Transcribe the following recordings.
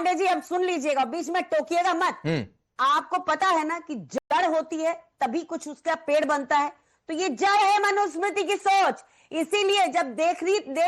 पांडे जी अब सुन लीजिएगा, बीच में टोकिएगा मत। आपको पता है ना कि जड़ होती है तभी कुछ उसका पेड़ बनता है, तो ये जड़ है मनुस्मृति की सोच। इसीलिए जब देख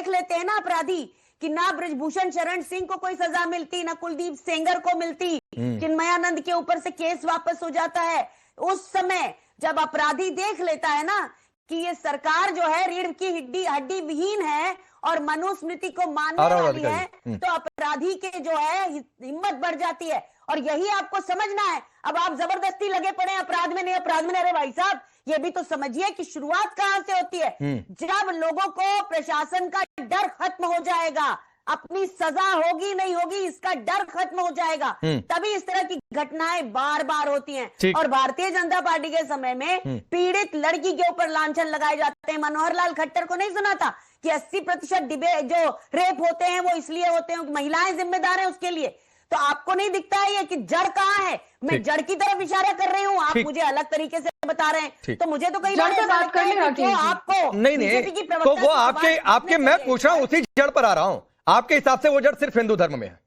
लेते हैं ना अपराधी कि ना ब्रजभूषण शरण सिंह को कोई सजा मिलती, ना कुलदीप सेंगर को मिलती, चिन्मयानंद के ऊपर से केस वापस हो जाता है, उस समय जब अपराधी देख लेता है ना कि ये सरकार जो है रीढ़ की हड्डी विहीन है और मनुस्मृति को मानने वाली है, तो अपराधी के जो है हिम्मत बढ़ जाती है। और यही आपको समझना है। अब आप जबरदस्ती लगे पड़े अपराध में, नहीं अपराध में। अरे भाई साहब, ये भी तो समझिए कि शुरुआत कहां से होती है। जब लोगों को प्रशासन का डर खत्म हो जाएगा, अपनी सजा होगी नहीं होगी इसका डर खत्म हो जाएगा, तभी इस तरह की घटनाएं बार बार होती हैं। और भारतीय जनता पार्टी के समय में पीड़ित लड़की के ऊपर लांछन लगाए जाते हैं। मनोहर लाल खट्टर को नहीं सुना था कि 80% जो रेप होते हैं वो इसलिए होते हैं कि महिलाएं जिम्मेदार हैं उसके लिए। तो आपको नहीं दिखता है ये कि जड़ कहां है? मैं जड़ की तरफ इशारा कर रही हूँ, आप मुझे अलग तरीके से बता रहे हैं। तो मुझे तो कई बार बात करने आपको नहीं तो वो आपके मैं पूछ रहा हूँ उसी जड़ पर आ रहा हूँ। आपके हिसाब से वो जड़ सिर्फ हिंदू धर्म में है,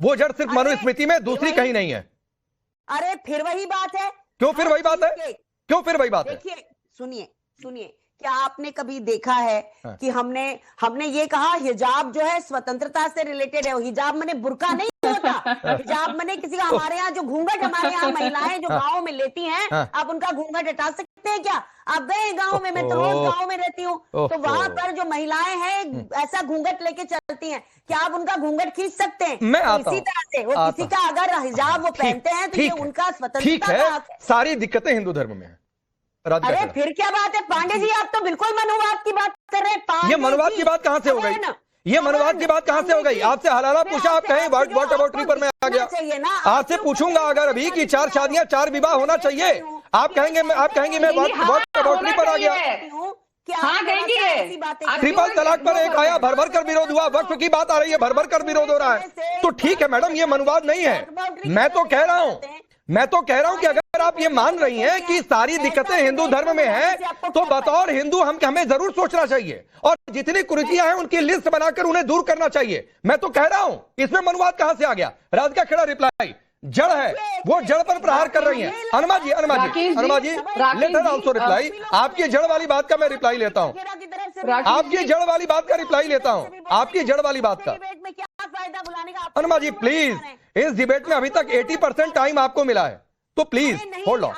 वो जड़ सिर्फ मनुस्मृति में, दूसरी कहीं नहीं है। अरे फिर वही बात है। क्यों फिर वही बात है? क्यों फिर वही बात है? देखिए, सुनिए, क्या आपने कभी देखा है कि हमने ये कहा हिजाब जो है स्वतंत्रता से रिलेटेड है? हिजाब मैंने बुर्का नहीं होता। हिजाब मैंने किसी का, हमारे यहाँ जो घूंघट, हमारे यहाँ महिलाएं जो गाँव में लेती हैं, आप उनका घूंघट हटा सकते हैं क्या? आप गए गाँव में, मैं तो रोज गाँव में रहती हूँ, तो वहां पर जो महिलाएं हैं ऐसा घूंघट लेके चलती हैं, क्या आप उनका घूंघट खींच सकते हैं? इसी तरह से वो किसी का अगर हिजाब वो पहनते हैं तो ये उनका स्वतंत्रता का हक है। सारी दिक्कतें हिंदू धर्म में है। अरे फिर क्या बात है पांडे जी, आप तो बिल्कुल मनुवाद की बात कर रहे हैं। ये मनुवाद की बात कहां से हो गई? ये मनुवाद की बात कहां से हो गई? आपसे हलाला पूछा, आप कहें व्हाट अबाउट पर मैं आ गया। आपसे पूछूंगा अगर अभी कि 4 शादियां 4 विवाह होना चाहिए, आप कहेंगे मैं व्हाट अबाउट पर आ गया। ट्रिपल तलाक पर एक आया, भर कर विरोध हुआ। वक्फ की बात आ रही है, भर कर विरोध हो रहा है। तो ठीक है मैडम, ये मनुवाद नहीं है। मैं तो कह रहा हूं कि अगर आप ये मान रही हैं कि सारी दिक्कतें हिंदू धर्म में हैं, तो बतौर हिंदू हमें जरूर सोचना चाहिए और जितनी कुरीतियां हैं उनकी लिस्ट बनाकर उन्हें दूर करना चाहिए। मैं तो कह रहा हूं, इसमें मनुवाद कहां से आ गया? राधिका खेड़ा रिप्लाई, जड़ है, वो जड़ पर प्रहार कर रही हैं। अनुमा जी लेट हर आल्सो रिप्लाई। आपकी जड़ वाली बात का मैं रिप्लाई लेता हूं, आपकी जड़ वाली बात का रिप्लाई लेता हूं, आपकी जड़ वाली बात का। अनुमा जी प्लीज, इस डिबेट में अभी तक 80% टाइम आपको मिला है, तो please hold on.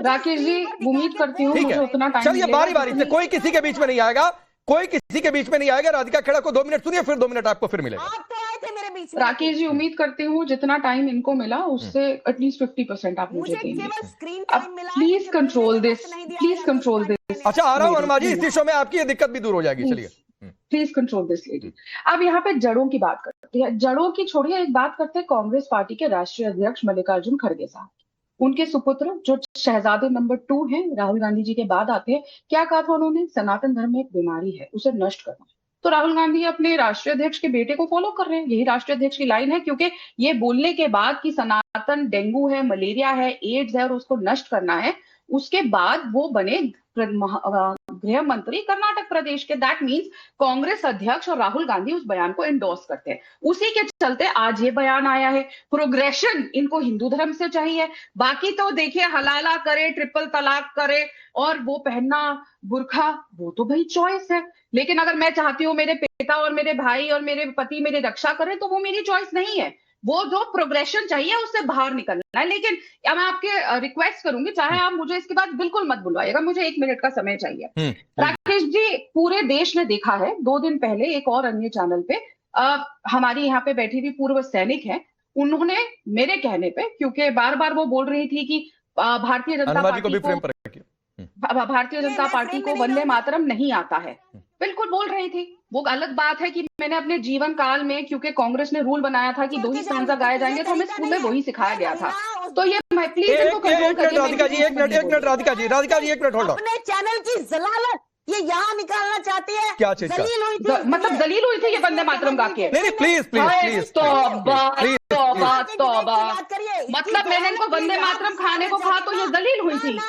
Rakesh ji, उम्मीद करती हूँ मुझे उतना टाइम। चलिए बारी बारी से, कोई किसी के बीच में नहीं आएगा, कोई किसी के बीच में नहीं आएगा। राधिका खेड़ा को 2 मिनट सुनिए, फिर 2 मिनट आपको फिर मिलेगा। आप तो आए थे मेरे बीच में। राकेश जी, उम्मीद करती हूँ जितना टाइम इनको मिला उससे एटलीस्ट 50% आप मुझे देंगे। Please control this, please control this. अच्छा आ रहा हूँ अनुमा जी, इसी शो में आपकी ये दिक्कत भी दूर हो जाएगी। चलिए प्लीज कंट्रोल दिस लेडी। अब यहाँ पे जड़ों की बात करते हैं, जड़ों की छोड़िए, एक बात करते हैं कांग्रेस पार्टी के राष्ट्रीय अध्यक्ष मल्लिकार्जुन खड़गे साहब। उनके सुपुत्र जो शहजादे नंबर 2 हैं, राहुल गांधी जी के बाद आते हैं, क्या कहा था उन्होंने? सनातन धर्म में एक बीमारी है, उसे नष्ट करना। तो राहुल गांधी अपने राष्ट्रीय अध्यक्ष के बेटे को फॉलो कर रहे हैं, यही राष्ट्रीय अध्यक्ष की लाइन है। क्योंकि ये बोलने के बाद कि सनातन डेंगू है, मलेरिया है, एड्स है और उसको नष्ट करना है, उसके बाद वो बने गृह मंत्री कर्नाटक प्रदेश के। दैट मींस कांग्रेस अध्यक्ष और राहुल गांधी उस बयान को एंडोर्स करते हैं। उसी के चलते आज ये बयान आया है। प्रोग्रेशन इनको हिंदू धर्म से चाहिए, बाकी तो देखिए हलाला करे, ट्रिपल तलाक करे और वो पहनना बुर्खा, वो तो भाई चॉइस है। लेकिन अगर मैं चाहती हूँ मेरे पिता और मेरे भाई और मेरे पति मेरी रक्षा करें, तो वो मेरी चॉइस नहीं है। वो जो प्रोग्रेशन चाहिए उससे बाहर निकलना है। लेकिन मैं आपके रिक्वेस्ट करूंगी, चाहे आप मुझे इसके बाद बिल्कुल मत बुलवाइएगा, मुझे 1 मिनट का समय चाहिए। राकेश जी, पूरे देश ने देखा है, 2 दिन पहले एक और अन्य चैनल पे हमारी यहाँ पे बैठी हुई पूर्व सैनिक है, उन्होंने मेरे कहने पे, क्योंकि बार बार वो बोल रही थी कि भारतीय जनता पार्टी को वंदे मातरम नहीं आता है, बिल्कुल बोल रही थी। वो अलग बात है कि मैंने अपने जीवन काल में, क्योंकि कांग्रेस ने रूल बनाया था कि 2 ही स्टैंजा गाए जाएंगे, तो हमें स्कूल में वही सिखाया गया था। तो ये प्लीज इनको कंट्रोल करिए। Radhika ji 1 minute, Radhika ji 1 minute hold on. अपने चैनल की जलालत ये यहाँ निकालना चाहती है। क्या चीज? मतलब दलील हुई थी ये वंदे मातरम गा के? नहीं प्लीज मतलब मैंने इनको वंदे मातरम खाने को कहा तो ये दलील हुई थी।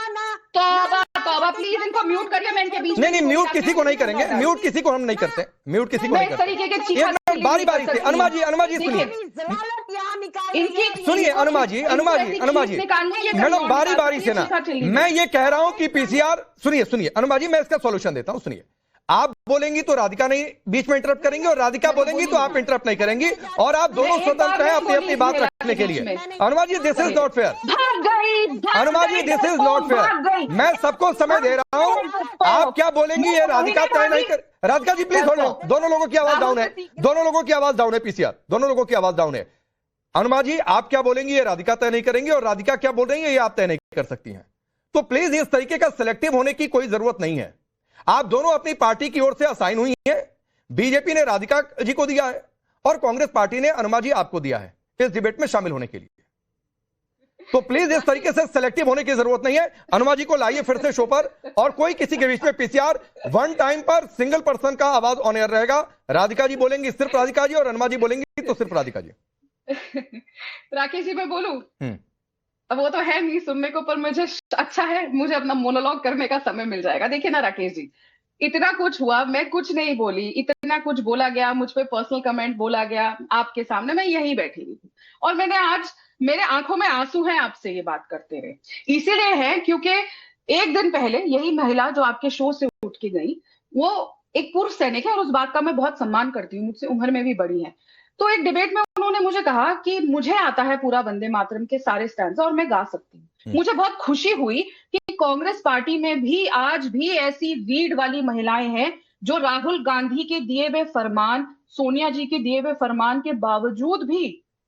तौबा बाबा प्लीज इनको म्यूट करिए, मैं इनके बीच में नहीं म्यूट किसी को नहीं करेंगे, म्यूट किसी को हम नहीं करते, म्यूट किसी को नहीं करते। तरीके के बारी बारी से अनुमा जी सुनिए, सुनिए अनुमा जी मैडम बारी बारी से ना, मैं ये कह रहा हूं कि पीसीआर, सुनिए अनुमा जी, मैं इसका सॉल्यूशन देता हूं। सुनिए, आप बोलेंगी तो राधिका नहीं बीच में इंटरप्ट करेंगी, और राधिका बोलेंगी तो आप इंटरप्ट नहीं करेंगी, और आप दोनों स्वतंत्र हैं अपनी अपनी बात रखने के लिए। Anuma ji this is not fair, Anuma ji this is not fair. मैं सबको समय दे रहा हूं, आप क्या बोलेंगी ये राधिका तय नहीं कर। Radhika ji please hold on, दोनों लोगों की आवाज डाउन है, दोनों लोगों की आवाज डाउन है, पीसीआर दोनों लोगों की आवाज डाउन है। अनुमा जी आप क्या बोलेंगी ये राधिका तय नहीं करेंगी, और राधिका क्या बोल रही है ये आप तय नहीं कर सकती हैं। तो प्लीज इस तरीके का सिलेक्टिव होने की कोई जरूरत नहीं है। आप दोनों अपनी पार्टी की ओर से असाइन हुई हैं, बीजेपी ने राधिका जी को दिया है और कांग्रेस पार्टी ने अनुमा जी आपको दिया है इस डिबेट में शामिल होने के लिए। तो प्लीज इस तरीके से सिलेक्टिव होने की जरूरत नहीं है। अनुमा जी को लाइए फिर से शो पर, और कोई किसी के बीच में पीसीआर वन टाइम पर सिंगल पर्सन का आवाज ऑन एयर रहेगा। राधिका जी बोलेंगी सिर्फ राधिका जी, और अनुमा जी बोलेंगी तो सिर्फ राधिका जी। राकेश जी मैं बोलूं? अब वो तो है नहीं सुनने को, पर मुझे अच्छा है, मुझे अपना मोनोलॉग करने का समय मिल जाएगा। देखिए ना राकेश जी, इतना कुछ हुआ, मैं कुछ नहीं बोली, इतना कुछ बोला गया, मुझ पे पर्सनल कमेंट बोला गया आपके सामने, मैं यहीं बैठी हुई थी, और मैंने आज मेरे आंखों में आंसू हैं आपसे ये बात करते हुए। इसीलिए है क्योंकि एक दिन पहले यही महिला जो आपके शो से उठ के गई, वो एक पूर्व सैनिक है, और उस बात का मैं बहुत सम्मान करती हूँ, मुझसे उम्र में भी बड़ी है। तो एक डिबेट में उन्होंने मुझे कहा कि मुझे आता है पूरा वंदे मातरम के सारे स्टैंड्स और मैं गा सकती हूँ। मुझे बहुत खुशी हुई कि कांग्रेस पार्टी में भी आज भी ऐसी रीढ़ वाली महिलाएं हैं जो राहुल गांधी के दिए हुए फरमान, सोनिया जी के दिए हुए फरमान के बावजूद भी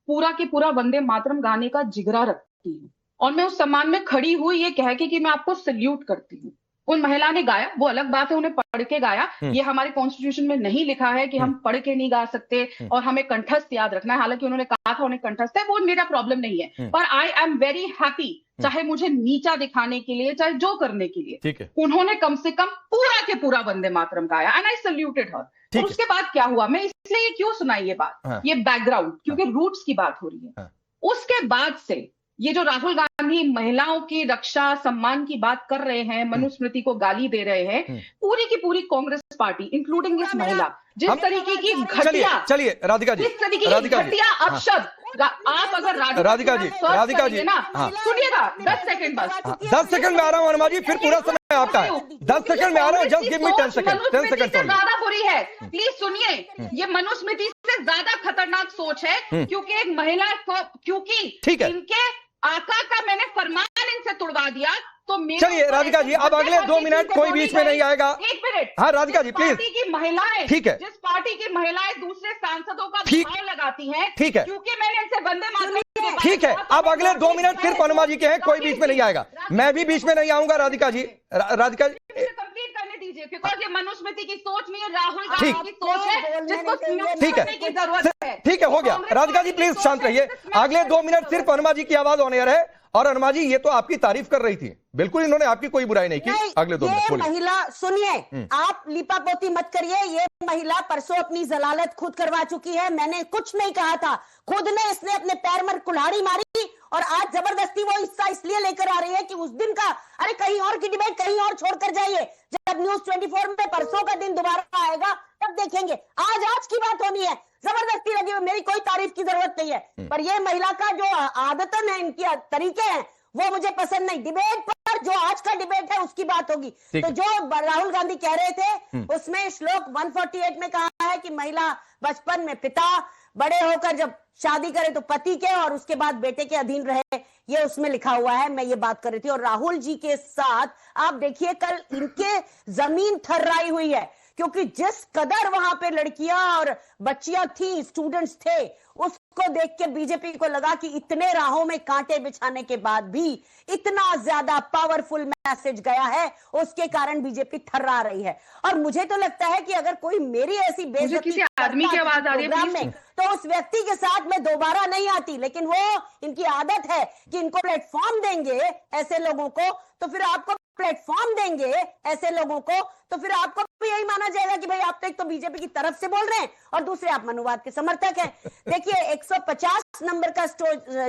पूरा के पूरा वंदे मातरम गाने का जिगरा रखती है। और मैं उस सम्मान में खड़ी हुई ये कह के कि मैं आपको सल्यूट करती हूँ। उन महिला ने गाया, वो अलग बात है, उन्हें पढ़ के गाया। ये हमारे कॉन्स्टिट्यूशन में नहीं लिखा है कि हम पढ़ के नहीं गा सकते और हमें कंठस्थ याद रखना है। हालांकि उन्होंने कहा था उन्हें कंठस्थ है, वो मेरा प्रॉब्लम नहीं है, पर आई एम वेरी हैप्पी, चाहे मुझे नीचा दिखाने के लिए, चाहे जो करने के लिए, उन्होंने कम से कम पूरा के पूरा वंदे मातरम गाया, एंड आई सल्यूटेड हर। और उसके बाद क्या हुआ, मैं इसलिए क्यों सुनाई ये बात, ये बैकग्राउंड, क्योंकि रूट्स की बात हो रही है। उसके बाद से ये जो राहुल गांधी महिलाओं की रक्षा सम्मान की बात कर रहे हैं, मनुस्मृति को गाली दे रहे हैं, पूरी की पूरी कांग्रेस पार्टी इंक्लूडिंग दिस महिला, जिस तरीके की घटिया, चलिए राधिका जी, जिस तरीके की घटिया अपशब्द, आप अगर राधिका जी ना सुनिएगा 10 सेकंड बस, 10 सेकंड में आ रहा हूं अनुमा जी, फिर पूरा समय आपका है। 10 सेकंड में आ रहा हूं, just give me 10 second, 10 second ज्यादा बुरी है, प्लीज सुनिए। ये मनुस्मृति से ज्यादा खतरनाक सोच है, क्योंकि एक महिला को, क्योंकि इनके आका का मैंने फरमान इनसे तुड़वा दिया, तो चलिए राधिका जी, अब अगले 2 मिनट कोई बीच में नहीं आएगा। 1 मिनट, हाँ राधिका जी प्लीज। पार्टी की महिलाएं, ठीक है, जिस पार्टी की महिलाएं दूसरे सांसदों का भाव लगाती हैं, ठीक है, क्योंकि मैंने इनसे वंदे मातरम, ठीक है, अब अगले 2 मिनट सिर्फ अनुमा जी के हैं, कोई बीच में नहीं आएगा, मैं भी बीच में नहीं आऊंगा। राधिका जी, राधिका जी कंप्लीट करने दीजिए, बिकॉज ये मनुस्मृति की सोच नहीं है, राहुल गांधी की सोच है, जिसको ठीक है, की जरूरत है। ठीक है, हो गया। राधिका जी प्लीज शांत रहिए, अगले 2 मिनट सिर्फ अनुमा जी की आवाज ऑन एयर है। और अनुमा जी ये तो आपकी तारीफ कर रही थी, बिल्कुल इन्होंने आपकी कोई बुराई नहीं की। अगले 2 मिनट महिला सुनिए, आप लिपापोती मत करिए, ये महिला परसों अपनी जलालत खुद करवा चुकी है, मैंने कुछ नहीं कहा था, खुद ने इसने अपने पैर में कुल्हाड़ी मारी, और आज जबरदस्ती वो हिस्सा इसलिए लेकर आ रही है कि उस दिन का, अरे कहीं और की डिबेट कहीं और छोड़कर जाइए, जब न्यूज 24 में परसों का दिन दोबारा आएगा तब देखेंगे, आज की बात होनी है। जबरदस्ती लगी हुई, मेरी कोई तारीफ की जरूरत नहीं है, पर ये महिला का जो आदतन है, इनकी तरीके हैं, वो मुझे पसंद नहीं। डिबेट पर जो आज का डिबेट है उसकी बात होगी। तो जो राहुल गांधी कह रहे थे उसमें श्लोक 148 में कहा है कि महिला बचपन में पिता, बड़े होकर जब शादी करे तो पति के, और उसके बाद बेटे के अधीन रहे, ये उसमें लिखा हुआ है। मैं ये बात कर रही थी। और राहुल जी के साथ आप देखिए, कल इनके जमीन थर्राई हुई है, क्योंकि जिस कदर वहां पे लड़कियां और बच्चियां थी, स्टूडेंट्स थे, उसको देख के बीजेपी को लगा कि इतने राहों में कांटे बिछाने के बाद भी इतना ज्यादा पावरफुल मैसेज गया है, उसके कारण बीजेपी थर्रा रही है। और मुझे तो लगता है कि अगर कोई मेरी ऐसी बेइज्जती आदमी की आवाज आ रही है तो उस व्यक्ति के साथ मैं दोबारा नहीं आती, लेकिन वो इनकी आदत है कि इनको प्लेटफॉर्म देंगे ऐसे लोगों को, तो फिर आपको प्लेटफॉर्म देंगे ऐसे लोगों को, तो फिर आपको भी यही माना जाएगा कि भाई आप तो एक तो बीजेपी की तरफ से बोल रहे हैं और दूसरे आप मनुवाद के समर्थक हैं। देखिए 150 नंबर का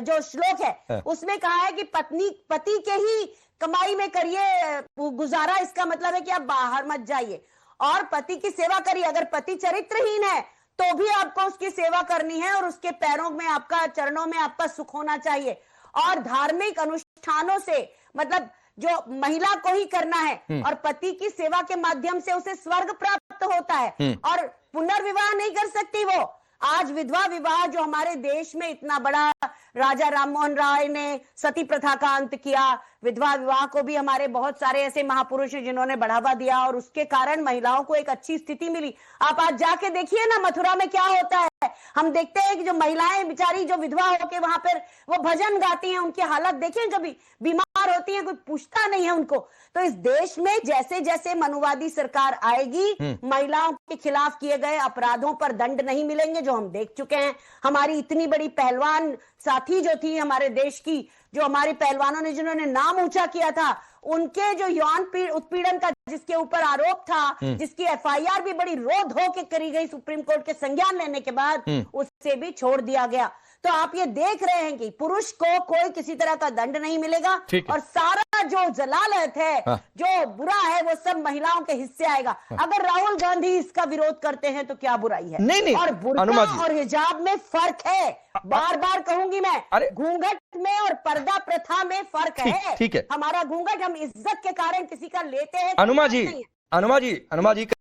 जो श्लोक है उसमें कहा है कि पति के ही कमाई में करिए गुजारा, इसका मतलब है कि आप बाहर मत जाइए और पति की सेवा करिए। अगर पति चरित्रहीन है तो भी आपको उसकी सेवा करनी है और उसके पैरों में आपका, चरणों में आपका सुख होना चाहिए। और धार्मिक अनुष्ठानों से मतलब जो महिला को ही करना है और पति की सेवा के माध्यम से उसे स्वर्ग प्राप्त होता है और पुनर्विवाह नहीं कर सकती वो। आज विधवा विवाह जो हमारे देश में इतना बड़ा, राजा राममोहन राय ने सती प्रथा का अंत किया, विधवा विवाह को भी हमारे बहुत सारे ऐसे महापुरुष हैं जिन्होंने बढ़ावा दिया और उसके कारण महिलाओं को एक अच्छी स्थिति मिली। आप आज जाके देखिए ना मथुरा में क्या होता है। हम देखते हैं कि जो महिलाएं बेचारी जो विधवा होके वहां पर वो भजन गाती हैं, उनकी हालत देखें, कभी बीमार होती हैं, कोई पूछता नहीं है उनको। तो इस देश में जैसे जैसे मनुवादी सरकार आएगी, महिलाओं के खिलाफ किए गए अपराधों पर दंड नहीं मिलेंगे, जो हम देख चुके हैं। हमारी इतनी बड़ी पहलवान साथी जो थी हमारे देश की, जो हमारे पहलवानों ने जिन्होंने नाम ऊंचा किया था, उनके जो यौन उत्पीड़न का जिसके ऊपर आरोप था, जिसकी एफआईआर भी बड़ी रो धो के करी गई सुप्रीम कोर्ट के संज्ञान लेने के बाद, उससे भी छोड़ दिया गया। तो आप ये देख रहे हैं कि पुरुष को कोई किसी तरह का दंड नहीं मिलेगा और सारा जो जलालत है, जो बुरा है, वो सब महिलाओं के हिस्से आएगा। अगर राहुल गांधी इसका विरोध करते हैं तो क्या बुराई है? नहीं, और बुर्का और हिजाब में फर्क है, बार बार कहूंगी मैं। घूंघट में और पर्दा प्रथा में फर्क है। ठीक है, हमारा घूंघट हम इज्जत के कारण किसी का लेते हैं। अनुमा जी